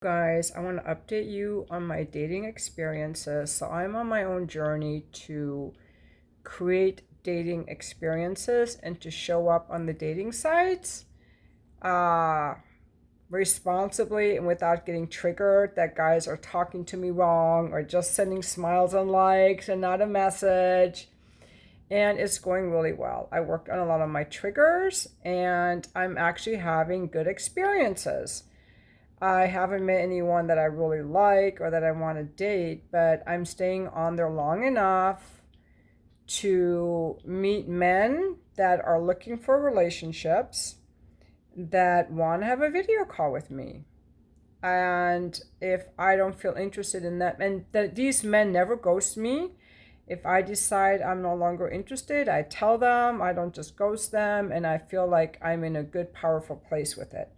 Guys, I want to update you on my dating experiences. So, I'm on my own journey to create dating experiences and to show up on the dating sites uh, responsibly and without getting triggered that guys are talking to me wrong or just sending smiles and likes and not a message. And it's going really well. I worked on a lot of my triggers and I'm actually having good experiences. I haven't met anyone that I really like or that I want to date, but I'm staying on there long enough to meet men that are looking for relationships that want to have a video call with me. And if I don't feel interested in that, and these men never ghost me. If I decide I'm no longer interested, I tell them, I don't just ghost them, and I feel like I'm in a good, powerful place with it.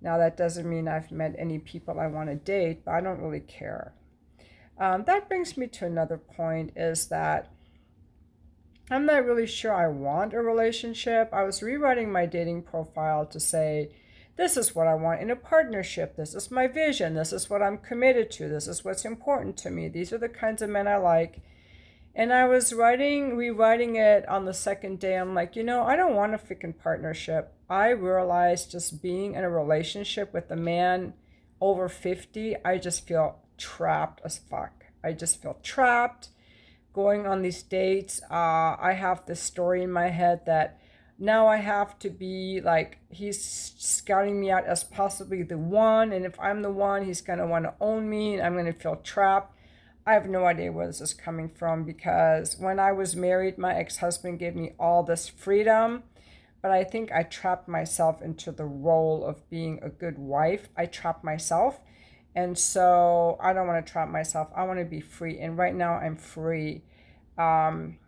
Now, that doesn't mean I've met any people I want to date, but I don't really care. That brings me to another point is that I'm not really sure I want a relationship. I was rewriting my dating profile to say, this is what I want in a partnership. This is my vision. This is what I'm committed to. This is what's important to me. These are the kinds of men I like. And I was rewriting it on the second day. I'm like, I don't want a freaking partnership. I realized just being in a relationship with a man over 50, I just feel trapped as fuck. I just feel trapped going on these dates. I have this story in my head that now I have to be like, he's scouting me out as possibly the one. And if I'm the one, he's going to want to own me and I'm going to feel trapped. I have no idea where this is coming from because when I was married, my ex-husband gave me all this freedom, but I think I trapped myself into the role of being a good wife. I trapped myself. And so I don't want to trap myself. I want to be free. And right now I'm free. Um,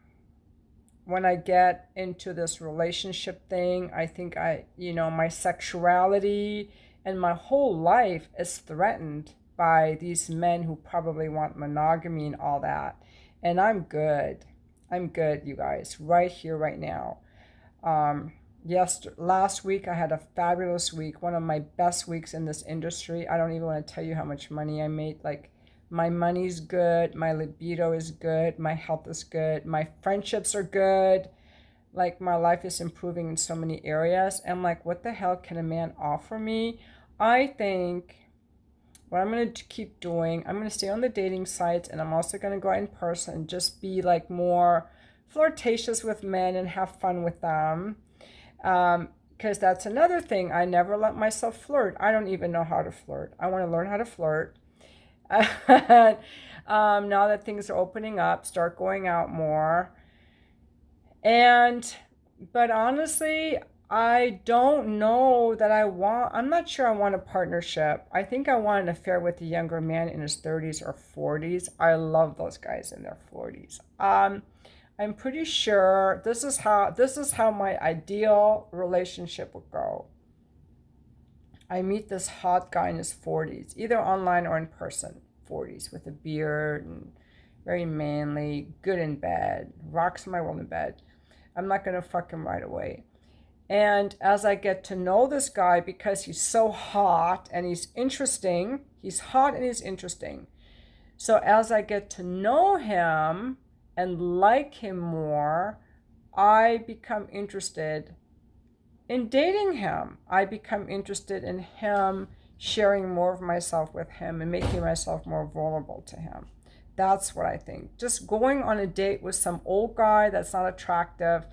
when I get into this relationship thing, I think my sexuality and my whole life is threatened by these men who probably want monogamy and all that. And I'm good. I'm good, you guys, right here, right now. Last week I had a fabulous week, one of my best weeks in this industry. I don't even want to tell you how much money I made. Like, my money's good, my libido is good, my health is good, my friendships are good. Like, my life is improving in so many areas. And I'm like, what the hell can a man offer me? I think what I'm going to keep doing, I'm going to stay on the dating sites and I'm also going to go out in person and just be like more flirtatious with men and have fun with them. Because that's another thing. I never let myself flirt. I don't even know how to flirt. I want to learn how to flirt. Now that things are opening up, start going out more. And, but honestly, I don't know that I'm not sure I want a partnership. I think I want an affair with a younger man in his 30s or 40s. I love those guys in their 40s. I'm pretty sure this is how my ideal relationship would go. I meet this hot guy in his 40s, either online or in person. 40s with a beard and very manly, good in bed, rocks my world in bed. I'm not going to fuck him right away. And as I get to know this guy, because he's so hot and he's interesting, he's hot and he's interesting. So as I get to know him and like him more, I become interested in dating him. I become interested in him, sharing more of myself with him and making myself more vulnerable to him. That's what I think. Just going on a date with some old guy that's not attractive,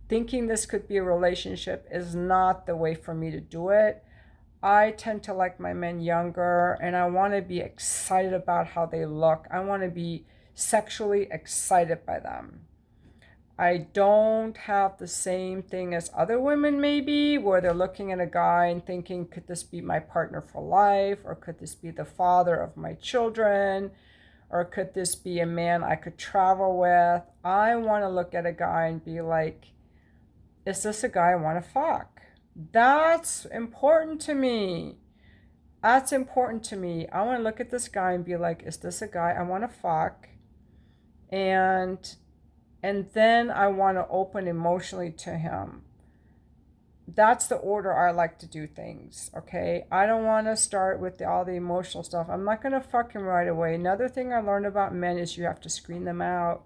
thinking this could be a relationship, is not the way for me to do it. I tend to like my men younger and I want to be excited about how they look. I want to be sexually excited by them. I don't have the same thing as other women, maybe, where they're looking at a guy and thinking, could this be my partner for life? Or could this be the father of my children? Or could this be a man I could travel with? I want to look at a guy and be like, is this a guy I want to fuck? That's important to me. That's important to me. I want to look at this guy and be like, is this a guy I want to fuck? And then I want to open emotionally to him. that's the order I like to do things, okay? I don't want to start with all the emotional stuff. I'm not going to fuck him right away. Another thing I learned about men is you have to screen them out.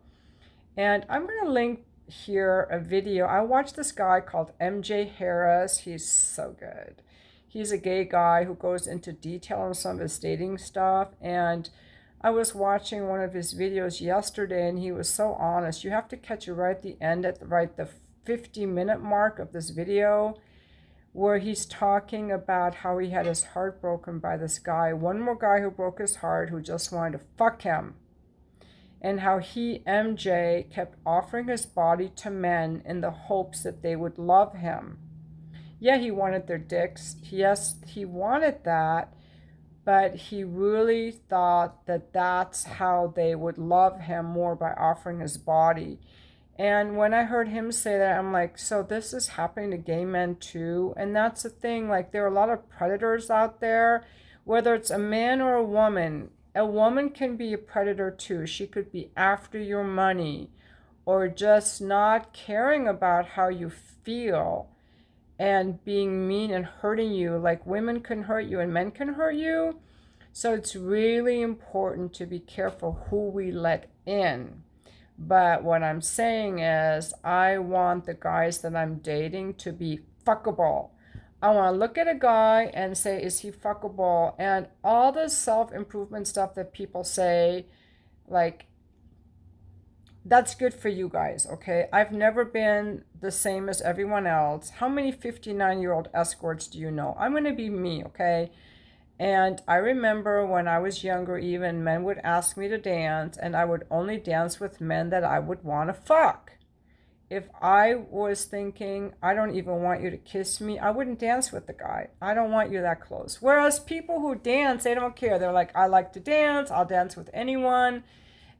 And I'm going to link here a video. I watched this guy called MJ Harris. He's so good. He's a gay guy who goes into detail on some of his dating stuff. And I was watching one of his videos yesterday, and he was so honest. You have to catch it right at the end, at the 50-minute mark of this video, where he's talking about how he had his heart broken by this guy, one more guy who broke his heart, who just wanted to fuck him, and how he, MJ, kept offering his body to men in the hopes that they would love him. Yeah, he wanted their dicks. Yes, he wanted that, but he really thought that that's how they would love him more, by offering his body. And when I heard him say that, I'm like, so this is happening to gay men too? And that's the thing, like, there are a lot of predators out there, whether it's a man or a woman. A woman can be a predator too. She could be after your money, or just not caring about how you feel and being mean and hurting you. Like, women can hurt you and men can hurt you. So it's really important to be careful who we let in. But what I'm saying is, I want the guys that I'm dating to be fuckable. I want to look at a guy and say, is he fuckable? And all the self-improvement stuff that people say, like, that's good for you guys, okay? I've never been the same as everyone else. How many 59-year-old escorts do you know? I'm going to be me, okay? And I remember when I was younger, even men would ask me to dance, and I would only dance with men that I would want to fuck. If I was thinking, I don't even want you to kiss me, I wouldn't dance with the guy. I don't want you that close. Whereas people who dance, they don't care. They're like, I like to dance. I'll dance with anyone.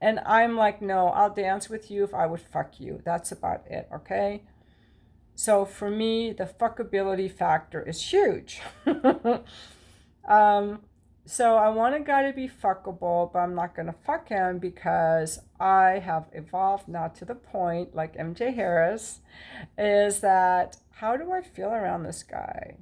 And I'm like, no, I'll dance with you if I would fuck you. That's about it, okay? So for me, the fuckability factor is huge. So I want a guy to be fuckable, but I'm not going to fuck him, because I have evolved now to the point, like MJ Harris, is that how do I feel around this guy?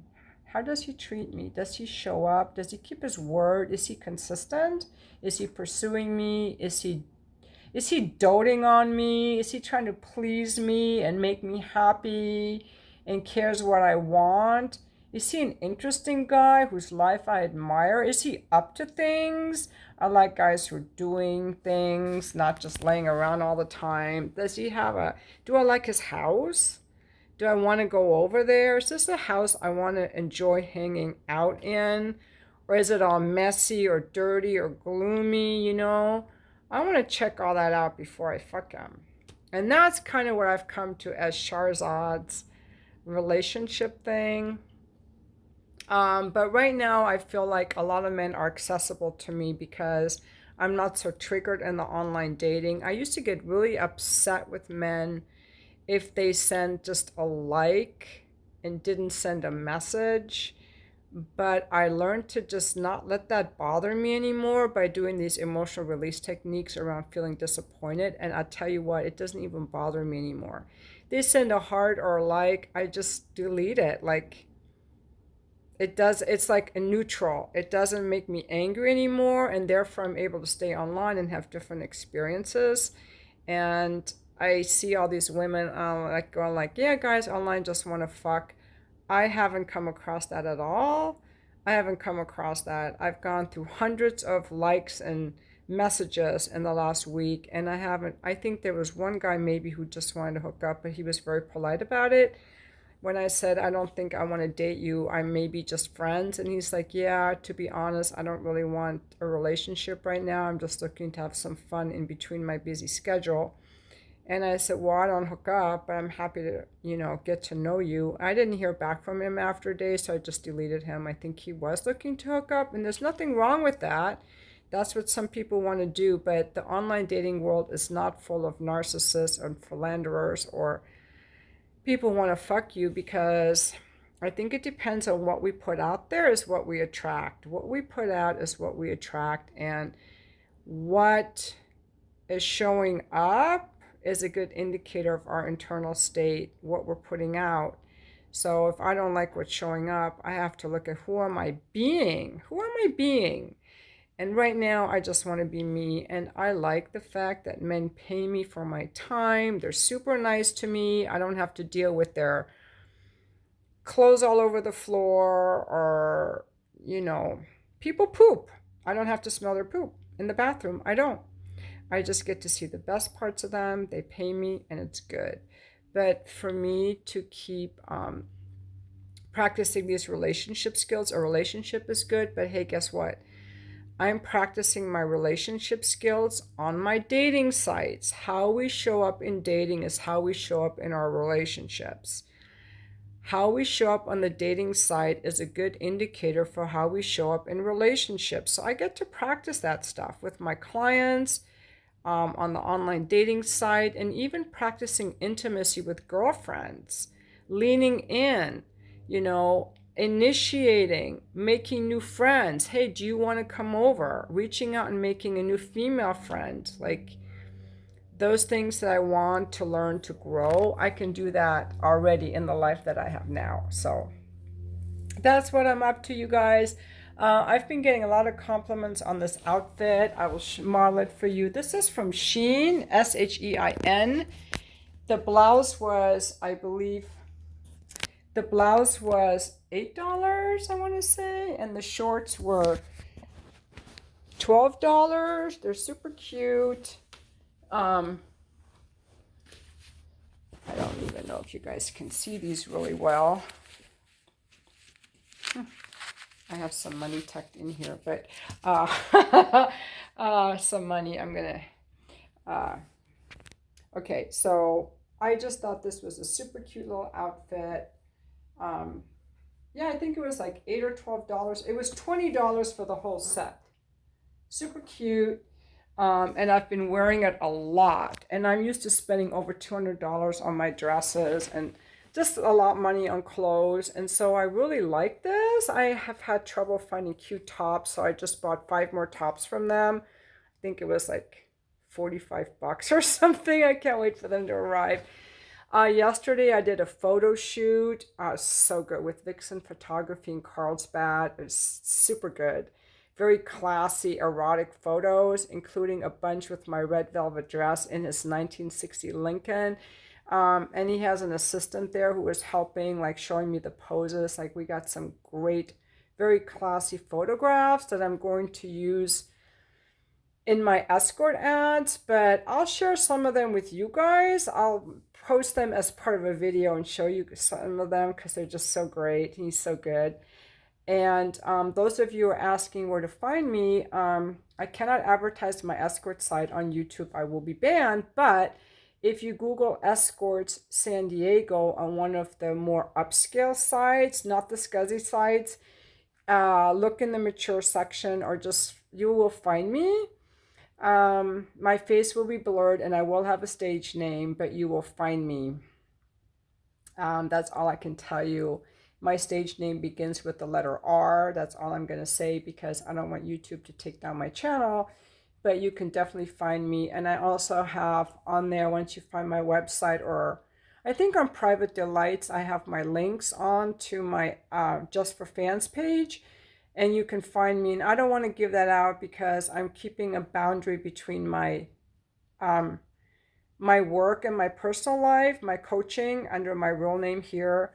How does he treat me? Does he show up? Does he keep his word? Is he consistent? Is he pursuing me? Is he doting on me? Is he trying to please me and make me happy and cares what I want? Is he an interesting guy whose life I admire? Is he up to things? I like guys who are doing things, not just laying around all the time. Do I like his house? Do I want to go over there? Is this a house I want to enjoy hanging out in? Or is it all messy or dirty or gloomy? I want to check all that out before I fuck him. And that's kind of what I've come to as Shahrazad's relationship thing. But right now, I feel like a lot of men are accessible to me because I'm not so triggered in the online dating. I used to get really upset with men if they sent just a like and didn't send a message. But I learned to just not let that bother me anymore by doing these emotional release techniques around feeling disappointed. And I'll tell you what, it doesn't even bother me anymore. They send a heart or a like, I just delete it. Like, it's like a neutral. It doesn't make me angry anymore, and therefore I'm able to stay online and have different experiences. And I see all these women like going like, yeah, guys online just want to fuck. I haven't come across that at all. I haven't come across that. I've gone through hundreds of likes and messages in the last week, and I think there was one guy maybe who just wanted to hook up, but he was very polite about it. When I said, I don't think I want to date you, I'm maybe just friends. And he's like, yeah, to be honest, I don't really want a relationship right now. I'm just looking to have some fun in between my busy schedule. And I said, well, I don't hook up, but I'm happy to, get to know you. I didn't hear back from him after a day, so I just deleted him. I think he was looking to hook up, and there's nothing wrong with that. That's what some people want to do, but the online dating world is not full of narcissists and philanderers or people want to fuck you, because I think it depends on what we put out there is what we attract. What we put out is what we attract, and what is showing up is a good indicator of our internal state, what we're putting out. So if I don't like what's showing up, I have to look at who am I being? Who am I being? And right now, I just want to be me. And I like the fact that men pay me for my time. They're super nice to me. I don't have to deal with their clothes all over the floor or, you know, people poop. I don't have to smell their poop in the bathroom. I don't. I just get to see the best parts of them. They pay me and it's good. But for me to keep practicing these relationship skills, a relationship is good. But hey, guess what? I'm practicing my relationship skills on my dating sites. How we show up in dating is how we show up in our relationships. How we show up on the dating site is a good indicator for how we show up in relationships. So I get to practice that stuff with my clients on the online dating site, and even practicing intimacy with girlfriends, leaning in, you know, initiating, making new friends. Hey, do you want to come over? Reaching out and making a new female friend. Like those things that I want to learn to grow, I can do that already in the life that I have now. So that's what I'm up to, you guys. I've been getting a lot of compliments on this outfit. I will model it for you. This is from Shein, Shein. The blouse was, I believe, the blouse was $8, I want to say, and the shorts were $12. They're super cute. I don't even know if you guys can see these really well. I have some money tucked in here, but some money. I'm gonna. Okay, so I just thought this was a super cute little outfit. Yeah, I think it was like $8 or $12. It was $20 for the whole set. Super cute. And I've been wearing it a lot. And I'm used to spending over $200 on my dresses and just a lot of money on clothes. And so I really like this. I have had trouble finding cute tops, so I just bought 5 more tops from them. I think it was like $45 or something. I can't wait for them to arrive. Yesterday I did a photo shoot. So good with Vixen Photography in Carlsbad. It was super good. Very classy, erotic photos, including a bunch with my red velvet dress in his 1960 Lincoln. And he has an assistant there who was helping, like showing me the poses. Like we got some great, very classy photographs that I'm going to use in my escort ads, but I'll share some of them with you guys. I'll post them as part of a video and show you some of them because they're just so great. He's so good. And those of you who are asking where to find me, I cannot advertise my escort site on YouTube. I will be banned. But if you Google Escorts San Diego on one of the more upscale sites, not the scuzzy sites, look in the mature section or just, you will find me. My face will be blurred and I will have a stage name, but you will find me. That's all I can tell you. My stage name begins with the letter R. That's all I'm going to say because I don't want YouTube to take down my channel, but you can definitely find me. And I also have on there, once you find my website, or I think on Private Delights, I have my links on to my Just for Fans page. And you can find me, and I don't want to give that out because I'm keeping a boundary between my my work and my personal life, my coaching under my real name here.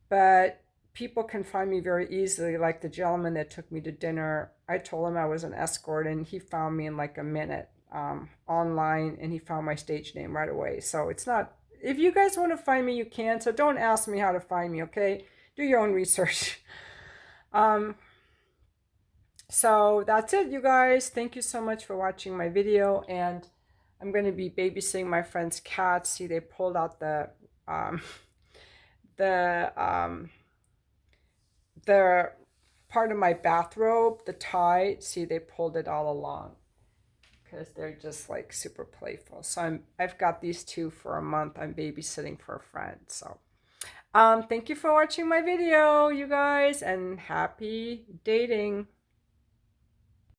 But people can find me very easily, like the gentleman that took me to dinner. I told him I was an escort, and he found me in like a minute online, and he found my stage name right away. So it's not, if you guys want to find me, you can. So don't ask me how to find me, okay? Do your own research. So that's it, you guys. Thank you so much for watching my video, and I'm going to be babysitting my friend's cat. See, they pulled out the part of my bathrobe, the tie. See, they pulled it all along because they're just like super playful. So I've got these two for a month. I'm babysitting for a friend. So thank you for watching my video, you guys, and happy dating.